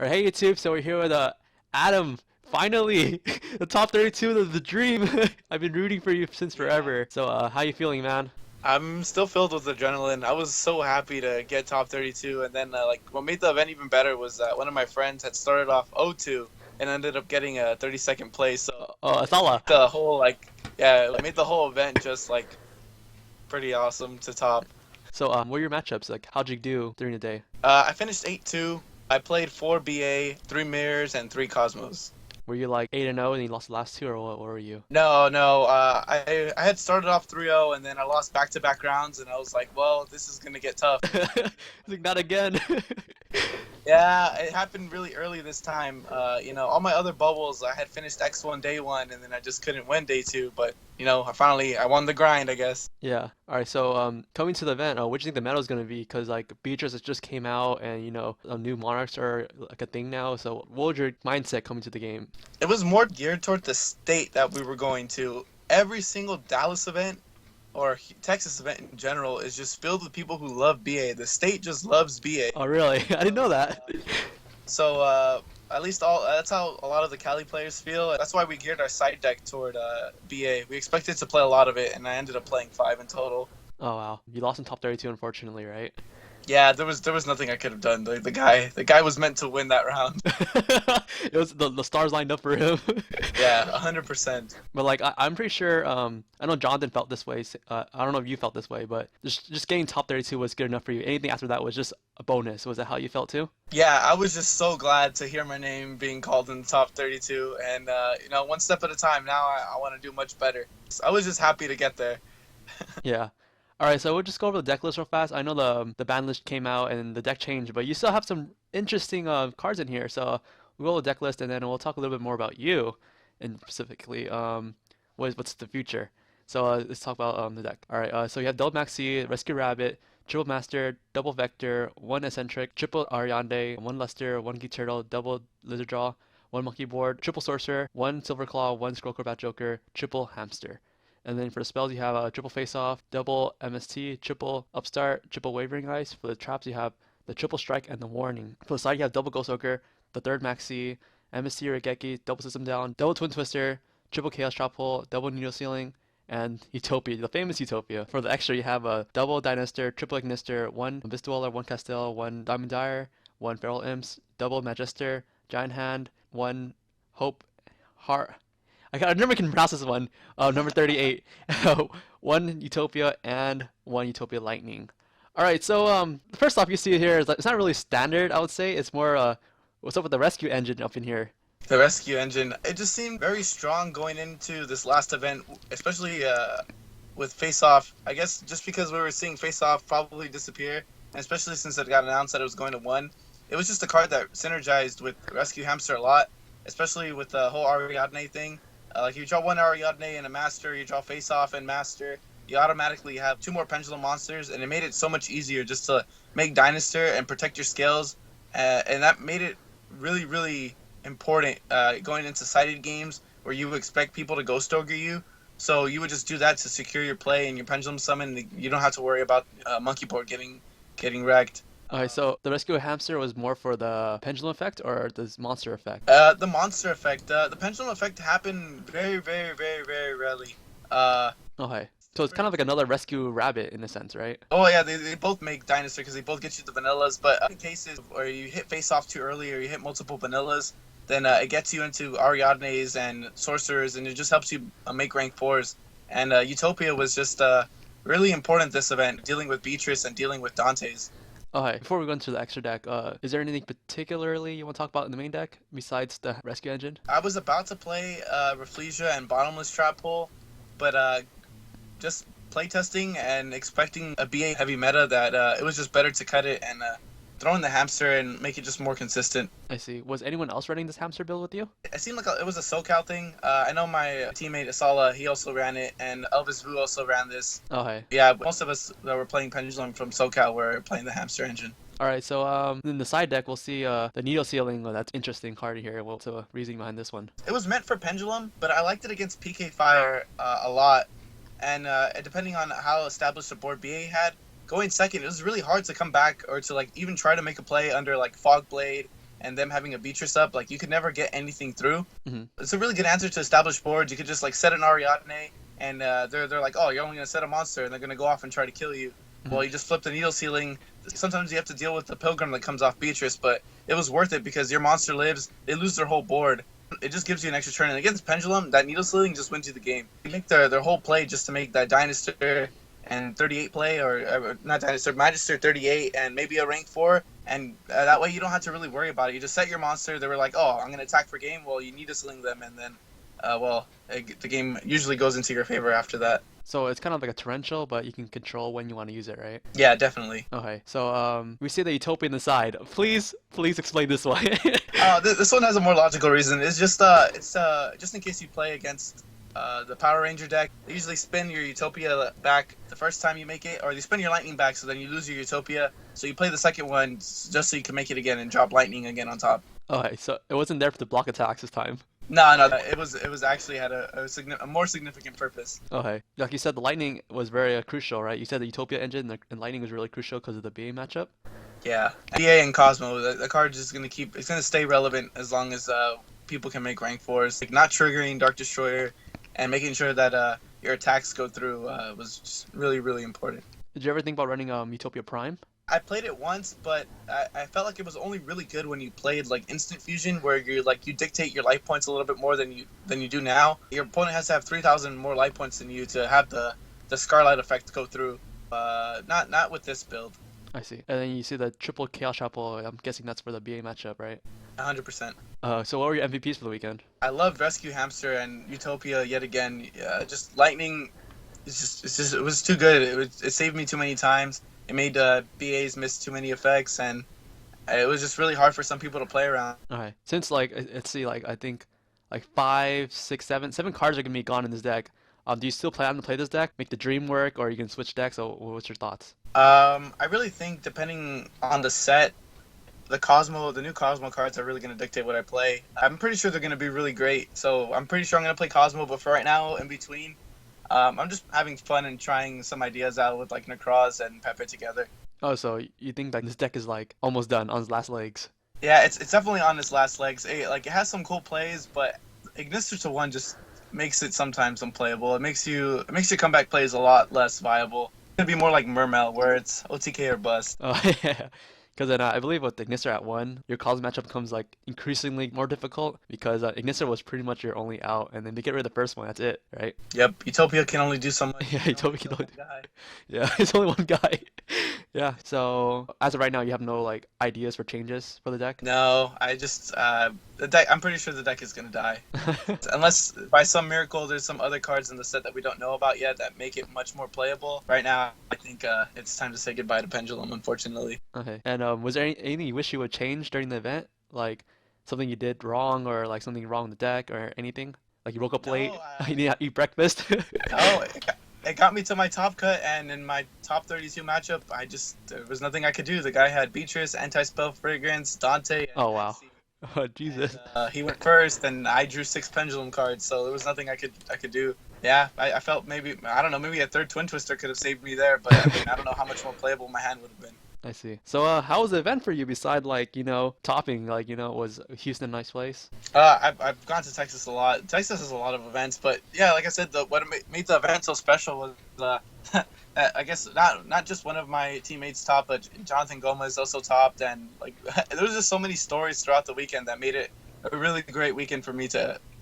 Alright, hey YouTube, so we're here with Adam. Finally, the top 32 of the dream. I've been rooting for you since Yeah. forever. So, how you feeling, man? I'm still filled with adrenaline. I was so happy to get top 32, and then what made the event even better was that one of my friends had started off 0-2 and ended up getting a 32nd place. So Oh, Asala. the whole yeah, it made the whole event just pretty awesome to top. So, what are your matchups? Like, how'd you do during the day? I finished 8-2. I played 4 BA, 3 mirrors, and 3 Cosmos. Were you like 8-0 and you lost the last two, or what were you? No, no. I had started off 3-0 and then I lost back-to-back rounds, and I was like, well, this is gonna get tough. Like, not again. Yeah, it happened really early this time. All my other bubbles, I had finished X1 day one, and then I just couldn't win day two. But I won the grind, I guess. Yeah. All right. So, coming to the event, what do you think the meta is gonna be? Because like Beatrice has just came out, and new monarchs are like a thing now. So, what was your mindset coming to the game? It was more geared toward the state that we were going to. Every single Dallas event or Texas event in general is just filled with people who love BA. The state just loves BA. Oh, really? I didn't know that. So at least all that's how a lot of the Cali players feel. That's why we geared our side deck toward BA. We expected to play a lot of it, and I ended up playing 5 in total. Oh wow, you lost in top 32, unfortunately, right? Yeah, there was nothing I could have done. The guy was meant to win that round. It was the stars lined up for him. Yeah, 100%. But like I'm pretty sure I know Jonathan felt this way. I don't know if you felt this way, but just getting top 32 was good enough for you. Anything after that was just a bonus. Was that how you felt too? Yeah, I was just so glad to hear my name being called in the top 32, and one step at a time. Now I want to do much better. So I was just happy to get there. Yeah. All right, so we'll just go over the deck list real fast. I know the ban list came out and the deck changed, but you still have some interesting cards in here. So we'll go with the deck list and then we'll talk a little bit more about you and specifically what's the future. So let's talk about the deck. All right, so you have Double Maxi, Rescue Rabbit, Triple Master, Double Vector, one Eccentric, Triple Ariande, one Luster, one Key Turtle, double Lizard Jaw, one Monkey Board, Triple Sorcerer, one Silver Claw, one Scrollcrobat Joker, Triple Hamster. And then for the spells, you have a triple face off, double MST, triple upstart, triple wavering ice. For the traps, you have the triple strike and the warning. For the side, you have double ghost ogre, the third maxi, MST Regeki, double system down, double twin twister, triple chaos trap hole, double needle ceiling, and Utopia, the famous Utopia. For the extra, you have a double Dynastor, triple Ignister, one Abyss Dweller, one Castell, one Diamond Dire, one Feral Imps, double Magister, Giant Hand, one Hope Heart. I never can pronounce this one. Number 38. One Utopia and one Utopia Lightning. All right, so first off, you see here is like, it's not really standard. I would say it's more what's up with the rescue engine up in here. The rescue engine, it just seemed very strong going into this last event, especially with Face Off. I guess just because we were seeing Face Off probably disappear, and especially since it got announced that it was going to 1, it was just a card that synergized with Rescue Hamster a lot, especially with the whole Ariadne thing. You draw one Ariadne and a Master, you draw Face Off and Master, you automatically have 2 more Pendulum monsters, and it made it so much easier just to make Dynastor and protect your scales, and that made it really, really important going into sided games where you expect people to Ghost Ogre you. So you would just do that to secure your play and your Pendulum Summon. You don't have to worry about Monkey Board getting wrecked. Okay, so the rescue hamster was more for the pendulum effect or the monster effect? The monster effect, the pendulum effect happened very, very, very, very rarely. Uh, Okay, so it's kind of like another rescue rabbit in a sense, right? oh yeah, they both make Dinosaur because they both get you the vanillas. But in cases where you hit face off too early or you hit multiple vanillas, then it gets you into Ariadnes and Sorcerers, and it just helps you make rank 4s. And Utopia was just really important this event, dealing with Beatrice and dealing with Dante's. Okay, before we go into the extra deck, is there anything particularly you want to talk about in the main deck besides the rescue engine? I was about to play Rafflesia and Bottomless Trap Pool, but just playtesting and expecting a BA heavy meta that it was just better to cut it and throw in the hamster and make it just more consistent. I see. Was anyone else running this hamster build with you? It seemed like it was a SoCal thing. I know my teammate Asala, he also ran it, and Elvis Vu also ran this. Okay. Yeah, most of us that were playing Pendulum from SoCal were playing the hamster engine. All right, so in the side deck, we'll see the needle ceiling. Oh, that's interesting card here. What's the reasoning behind this one? It was meant for Pendulum, but I liked it against PK Fire a lot. And depending on how established the board BA had, going second, it was really hard to come back or to even try to make a play under Fog Blade and them having a Beatrice up, like you could never get anything through. Hmm. It's a really good answer to established boards. You could just like set an Ariadne, and they're like, oh, you're only gonna set a monster, and they're gonna go off and try to kill you. Hmm. Well, you just flip the needle ceiling. Sometimes you have to deal with the pilgrim that comes off Beatrice, but it was worth it because your monster lives. They lose their whole board. It just gives you an extra turn. And against Pendulum, that needle ceiling just wins you the game. You make their whole play just to make that Dinosaur and 38 play, or not Dinosaur, Magister 38, and maybe a rank 4. And that way you don't have to really worry about it. You just set your monster. They were like, oh, I'm going to attack for game. Well, you need to sling them, and then, the game usually goes into your favor after that. So it's kind of like a torrential, but you can control when you want to use it, right? Yeah, definitely. Okay. So we see the Utopian aside. Please explain this one. This one has a more logical reason. It's just in case you play against the Power Ranger deck. They usually spin your Utopia back the first time you make it, or you spin your Lightning back, so then you lose your Utopia. So you play the second one just so you can make it again and drop Lightning again on top. Okay, so it wasn't there for the block attacks this time. No, it was actually had a more significant purpose. Okay. Like you said, the Lightning was very crucial, right? You said the Utopia engine and Lightning was really crucial because of the BA matchup. Yeah, BA and Kozmo, the card is it's gonna stay relevant as long as people can make rank 4s. Like not triggering Dark Destroyer and making sure that your attacks go through was just really, really important. Did you ever think about running Utopia Prime? I played it once, but I felt like it was only really good when you played like instant fusion, where you dictate your life points a little bit more than you do now. Your opponent has to have 3,000 more life points than you to have the Scarlet effect go through. Not with this build. I see. And then you see the triple Chaos Chapel. I'm guessing that's for the BA matchup, right? 100%. So what were your MVPs for the weekend? I love Rescue Hamster and Utopia yet again. Just Lightning. It was too good. It saved me too many times. It made BAs miss too many effects, and it was just really hard for some people to play around. Okay. Since like let's see, like I think like five, six, seven cards are gonna be gone in this deck. Do you still plan to play this deck? Make the dream work, or you can switch decks? So what's your thoughts? I really think depending on the set, the new Cosmo cards are really going to dictate what I play. I'm pretty sure they're going to be really great, so I'm pretty sure I'm going to play Cosmo. But for right now, in between, I'm just having fun and trying some ideas out with like Necroz and Pepe together. Oh, so you think like this deck is like almost done on its last legs? Yeah, it's definitely on its last legs. It has some cool plays, but Ignister to 1 just makes it sometimes unplayable. It makes your comeback plays a lot less viable. It's gonna be more like Mermel, where it's OTK or bust. Oh yeah. Because then I believe with Ignister at 1, your calls matchup becomes like increasingly more difficult because Ignister was pretty much your only out, and then to get rid of the first one, that's it, right? Yep, Utopia can only do so much. Yeah, You he can told only me he kill don't. one guy. Yeah, it's only one guy. Yeah. So as of right now, you have no like ideas for changes for the deck. No, I just the deck. I'm pretty sure the deck is gonna die, unless by some miracle there's some other cards in the set that we don't know about yet that make it much more playable. Right now, I think it's time to say goodbye to Pendulum, unfortunately. Okay. And was there anything you wish you would change during the event? Like something you did wrong or like something wrong with the deck or anything? Like you woke up late, No, you need to eat breakfast? no, it got me to my top cut, and in my top 32 matchup, there was nothing I could do. The guy had Beatrice, Anti-Spell Fragrance, Dante, and Oh wow. Nancy. Oh Jesus. And he went first, and I drew 6 Pendulum cards, so there was nothing I could do. Yeah, I felt maybe, I don't know, maybe a third Twin Twister could have saved me there, but I mean, I don't know how much more playable my hand would have been. I see. So how was the event for you beside like, topping, like, was Houston a nice place? I've gone to Texas a lot. Texas has a lot of events, but yeah, like I said, what made the event so special was I guess not just one of my teammates topped, but Jonathan Gomez also topped, and like there was just so many stories throughout the weekend that made it a really great weekend for me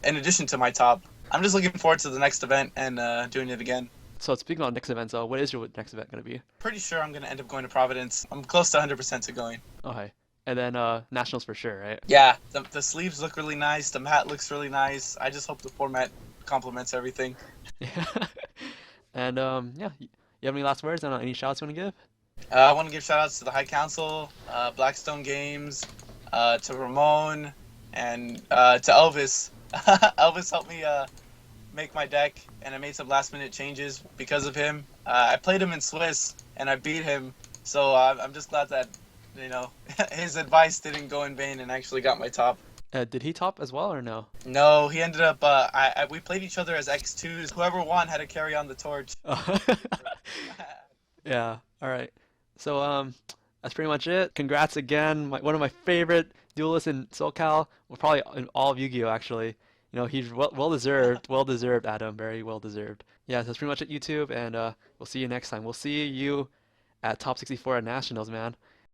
in addition to my top. I'm just looking forward to the next event and doing it again. So speaking about next event, so what is your next event gonna be? Pretty sure I'm gonna end up going to Providence. I'm close to 100% to going. Okay. And then nationals for sure, right? Yeah, the sleeves look really nice. The mat looks really nice. I just hope the format complements everything. Yeah. And yeah, you have any last words? I don't know, any shout outs you want to give? I want to give shout outs to the High Council, Blackstone Games, to Ramon, and to Elvis. Elvis helped me make my deck, and I made some last minute changes because of him. I played him in Swiss, and I beat him, so I'm just glad that his advice didn't go in vain and actually got my top. Did he top as well or no? No, he ended up. We played each other as X2s. Whoever won had to carry on the torch. Yeah. All right. So That's pretty much it. Congrats again. One of my favorite duelists in SoCal. Well, probably in all of Yu-Gi-Oh! Actually. He's well deserved. Well deserved, Adam. Very well deserved. Yeah, so that's pretty much it, YouTube, and we'll see you next time. We'll see you at Top 64 at Nationals, man.